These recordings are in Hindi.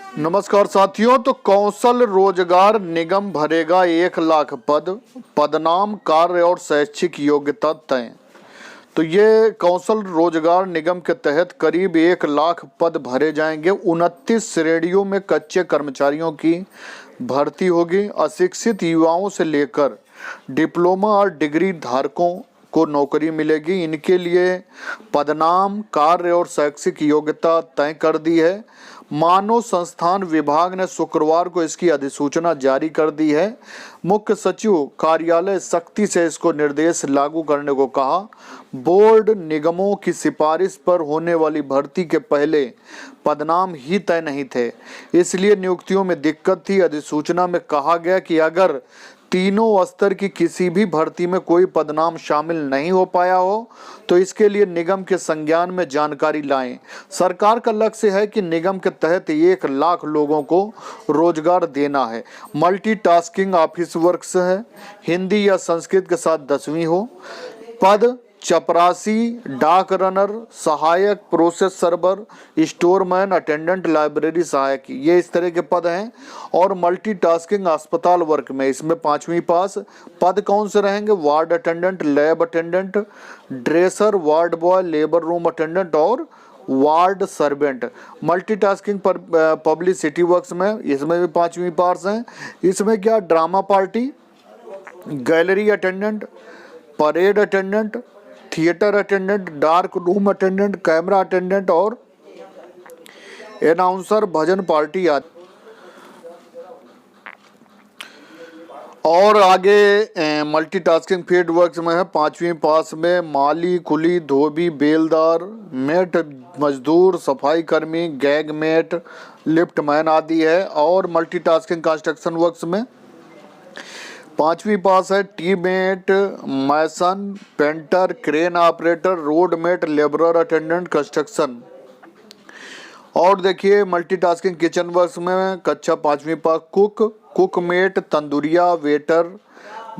नमस्कार साथियों। तो कौशल रोजगार निगम भरेगा 1 लाख पद, पदनाम, कार्य और शैक्षिक योग्यता तय। तो ये कौशल रोजगार निगम के तहत करीब 1 लाख पद भरे जाएंगे। 29 श्रेणियों में कच्चे कर्मचारियों की भर्ती होगी। अशिक्षित युवाओं से लेकर डिप्लोमा और डिग्री धारकों को नौकरी मिलेगी। इनके लिए पदनाम, कार्य और शैक्षिक योग्यता तय कर दी है। मानव संस्थान विभाग ने शुक्रवार को इसकी अधिसूचना जारी कर दी है। मुख्य सचिव कार्यालय सख्ती से इसको निर्देश लागू करने को कहा। बोर्ड निगमों की सिफारिश पर होने वाली भर्ती के पहले पदनाम ही तय नहीं थे, इसलिए नियुक्तियों में दिक्कत थी। अधिसूचना में कहा गया कि अगर तीनों स्तर की किसी भी भर्ती में कोई पदनाम शामिल नहीं हो पाया हो तो इसके लिए निगम के संज्ञान में जानकारी लाएं। सरकार का लक्ष्य है कि निगम के तहत 1 लाख लोगों को रोजगार देना है। मल्टीटास्किंग ऑफिस वर्क है, हिंदी या संस्कृत के साथ 10वीं हो। पद चपरासी, डाक रनर, सहायक, process server, storeman, attendant, library सहायक, ये इस तरह के पद हैं। और मल्टीटास्किंग अस्पताल वर्क में इसमें 5वीं पास। पद कौन से रहेंगे? Ward attendant, lab attendant, dresser, ward boy, labour room attendant और वार्ड सर्वेंट। मल्टीटास्किंग पर पब्लिसिटी वर्क्स में इसमें भी 5वीं पास हैं। इसमें क्या? Drama party, gallery attendant, parade attendant, theatre attendant, dark room attendant, camera attendant और अनाउंसर, भजन पार्टी आदि। और आगे मल्टीटास्किंग फील्ड वर्क्स में है 5वीं पास में माली, कुली, धोबी, बेलदार, मेट मजदूर, सफाई कर्मी, गैग मेट, लिफ्ट मैन आदि है। और मल्टीटास्किंग कंस्ट्रक्शन वर्क्स में 5वीं पास है tea mate, mason, painter, crane operator, road mate, labourer attendant, construction. और देखिए मल्टीटास्किंग किचन वर्क्स में कक्षा 5वीं पास कुक मेट, तंदूरिया, waiter,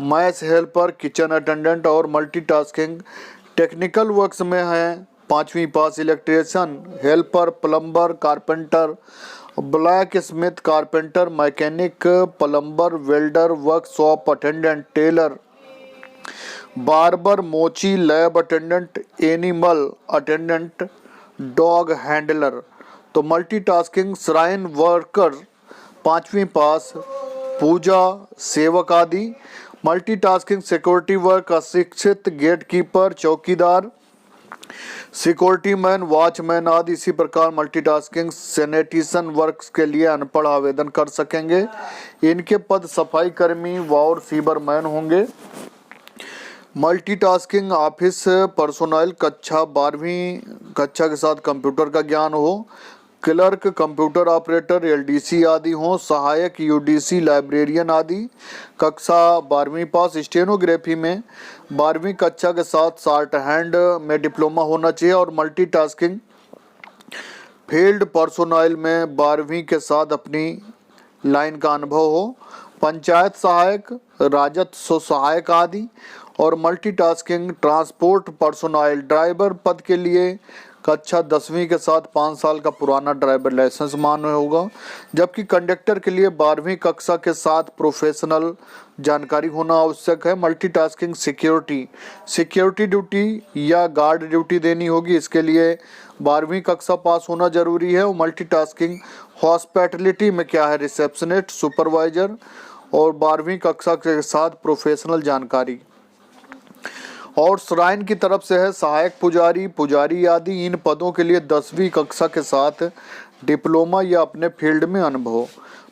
mess helper, kitchen attendant. और मल्टीटास्किंग टेक्निकल वर्क्स में है 5वीं pass electrician, helper, plumber, carpenter, blacksmith, carpenter, mechanic, plumber, welder, workshop attendant, tailor, barber, मोची, lab attendant, animal attendant, dog handler. तो मल्टीटास्किंग श्राइन वर्कर 5वीं पास, पूजा सेवक आदि। मल्टीटास्किंग सिक्योरिटी वर्क अशिक्षित, गेटकीपर, चौकीदार, सिक्योरिटी मैन, वॉचमैन आदि। इसी प्रकार मल्टीटास्किंग सैनिटेशन वर्क्स के लिए अनपढ़ आवेदन कर सकेंगे। इनके पद सफाई कर्मी और सीबरमैन होंगे। मल्टीटास्किंग ऑफिस पर्सोनल कक्षा 12वीं कक्षा के साथ कंप्यूटर का ज्ञान हो। क्लर्क, कंप्यूटर ऑपरेटर, एलडीसी आदि हों। सहायक, यूडीसी, लाइब्रेरियन आदि कक्षा 12वीं पास। स्टेनोग्राफी में 12वीं कक्षा के साथ शॉर्ट हैंड में डिप्लोमा होना चाहिए। और मल्टीटास्किंग फील्ड पर्सोनल में 12वीं के साथ अपनी लाइन का अनुभव हो। पंचायत सहायक, राजस्व सहायक आदि। और मल्टीटास्किंग ट्रांसपोर्ट पर्सोनल ड्राइवर पद के लिए कक्षा 10वीं के साथ 5 साल का पुराना ड्राइवर लाइसेंस मान्य होगा। जबकि कंडक्टर के लिए 12वीं कक्षा के साथ प्रोफेशनल जानकारी होना आवश्यक है। मल्टीटास्किंग सिक्योरिटी ड्यूटी या गार्ड ड्यूटी देनी होगी। इसके लिए 12वीं कक्षा पास होना जरूरी है। और मल्टीटास्किंग हॉस्पिटलिटी में क्या है? रिसेप्शनिस्ट, सुपरवाइजर और 12वीं कक्षा के साथ प्रोफेशनल जानकारी। और श्राइन की तरफ से है सहायक पुजारी आदि। इन पदों के लिए 10वीं कक्षा के साथ डिप्लोमा या अपने फील्ड में अनुभव।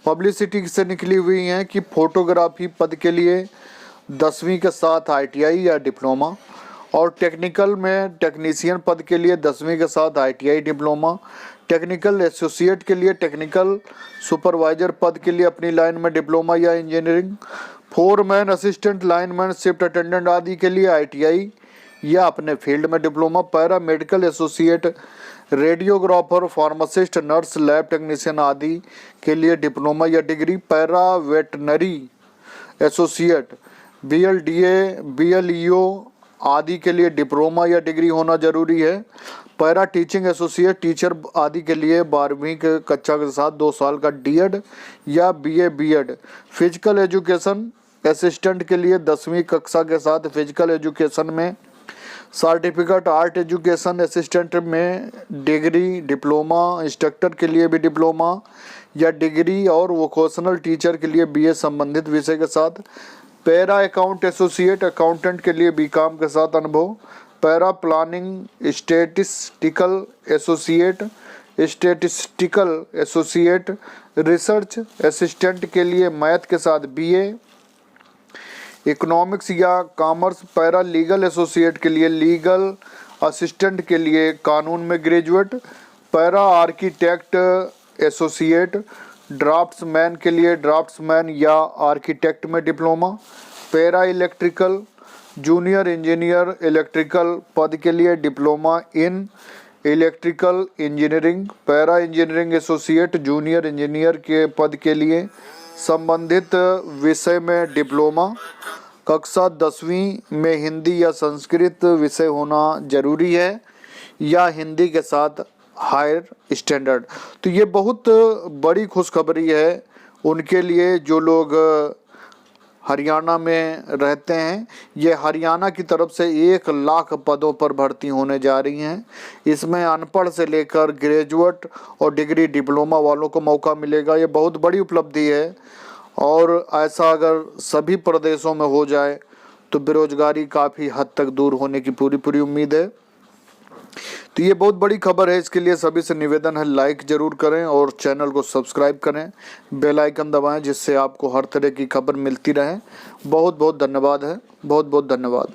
पब्लिसिटी से निकली हुई है कि फोटोग्राफी पद के लिए 10वीं के साथ ITI या डिप्लोमा। और टेक्निकल में टेक्नीशियन पद के लिए 10वीं के साथ ITI डिप्लोमा। टेक्निकल एसोसिएट के लिए, टेक्निकल सुपरवाइजर पद के लिए अपनी लाइन में डिप्लोमा या engineering. Foreman, assistant lineman, shift attendant आदि के लिए ITI या अपने फील्ड में diploma. Para medical associate, radiographer, pharmacist, nurse, lab technician आदि के लिए डिप्लोमा या degree. Para veterinary associate, BLDA, BLEO आदि के लिए डिप्लोमा या डिग्री होना जरूरी है। पैरा टीचिंग एसोसिएट टीचर आदि के लिए 12वीं के कक्षा के साथ 2 साल का डीएड या BA BEd. Physical education assistant के लिए 10वीं कक्षा के साथ फिजिकल एजुकेशन में सर्टिफिकेट, आर्ट एजुकेशन असिस्टेंट में डिग्री, डिप्लोमा, इंस्ट्रक्टर के लिए भी डिप्लोमा या डिग्री और वोकेशनल टीचर के लिए बीए संबंधित विषय के साथ। पैरा अकाउंट एसोसिएट अकाउंटेंट के लिए बीकॉम के साथ अनुभव। Para planning statistical associate research assistant के लिए मैथ के साथ बीए। इकोनॉमिक्स या कॉमर्स पैरा लीगल एसोसिएट के लिए लीगल असिस्टेंट के लिए कानून में graduate. Para architect associate draughtsman के लिए ड्राफ्ट्समैन या आर्किटेक्ट में diploma. Para electrical junior engineer electrical पद के लिए diploma in electrical engineering. Para engineering associate junior engineer के पद के लिए संबंधित विषय में डिप्लोमा। कक्षा 10वीं में हिंदी या संस्कृत विषय होना जरूरी है या हिंदी के साथ हायर स्टैंडर्ड। तो ये बहुत बड़ी खुशखबरी है उनके लिए जो लोग हरियाणा में रहते हैं। ये हरियाणा की तरफ से 1 लाख पदों पर भर्ती होने जा रही हैं। इसमें अनपढ़ से लेकर ग्रेजुएट और डिग्री डिप्लोमा वालों को मौका मिलेगा। ये बहुत बड़ी उपलब्धि है और ऐसा अगर सभी प्रदेशों में हो जाए तो बेरोजगारी काफ़ी हद तक दूर होने की पूरी उम्मीद है। तो ये बहुत बड़ी खबर है। इसके लिए सभी से निवेदन है लाइक ज़रूर करें और चैनल को सब्सक्राइब करें, बेल आइकन दबाएं जिससे आपको हर तरह की खबर मिलती रहे। बहुत बहुत धन्यवाद है, बहुत बहुत धन्यवाद।